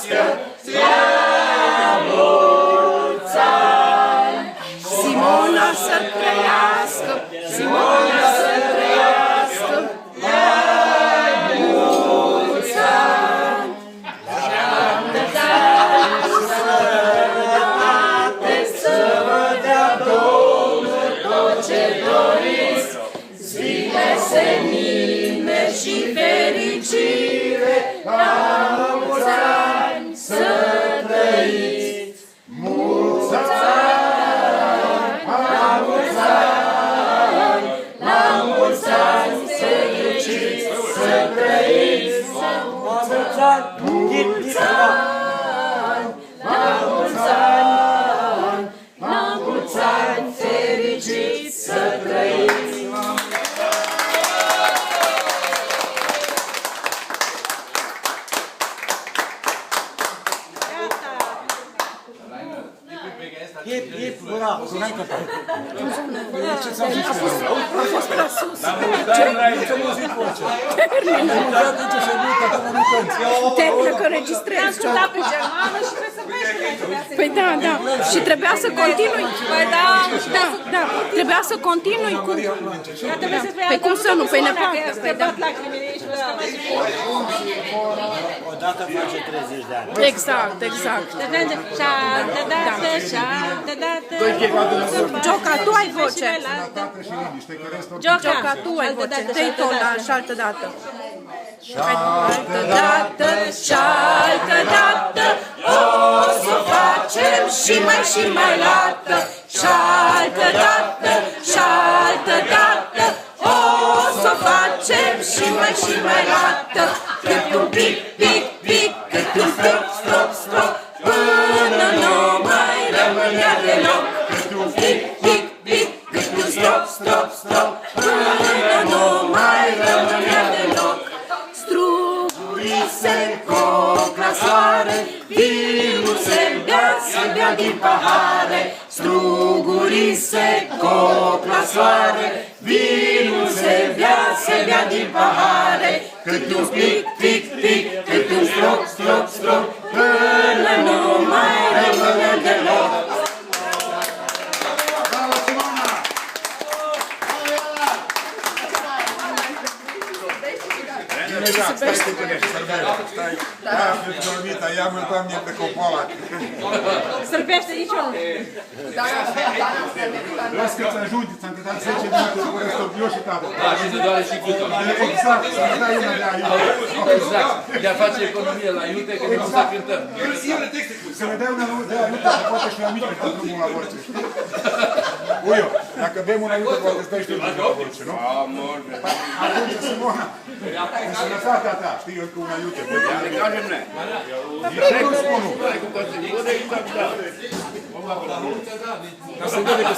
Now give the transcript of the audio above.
trăiască, la mulți ani. Simona să trăiască, Simona să trăiască, la mulți ani. Șapte ani, sănătate, să vă dea Domnul tot ce doriți, zile senine și fericire, la mulți ani să trăiți. Mulți ani, la mulți ani, la mulți ani fericiți să trăiți. Mulți ani, la mulți ani, la mulți ani fericiți să trăiți. Ura, sunai că A fost prea sus. Termină că registrezi. Da, pe germană și trebuie să vezi. Păi da, da. Și trebuia să continui. Păi da, Da. Trebuia să continui cu... Păi cum să nu? Păi ne fac. Păi da. odată face 30 de ani. Exact. Șaltă Gioca, tu ai voce. Gioca, tu ai voce. Dă-i tot și altă dată. Altă dată, o să facem și mai lată. Și-altă dată, o să facem și mai lată. Cât un pic, cât un strop, până nu mai rămânea deloc. Cât un pic, cât un strop, până nu mai rămânea deloc. Strugurii se încoc la soare, vinul se bea din pahare. Strugurii se încoc la soare, vinul se bea din pahare. Cât un pic, cât un strop, până nu mai rămâne deloc. Stai, Dolomita, ia-mă, Doamne, pe copoala. Sărbește nici unul. Las că-ți ajunge, ți-am câtat 10 minute cu restul, eu și tata. Da, și se doare și câtă. Exact, să-ți dai una de aiute. Exact. Ea face economie la iute, că ne cum să cântăm. Să ne dai una de aiute, că poate și la mică, că drumul la voce. Uio, dacă bem una aiute, poate îți dai și tu drumul la voce, nu? Atunci, Simona, în sănătatea ta, știi, eu cu una aiute. Nu spun nu. Ca să vede că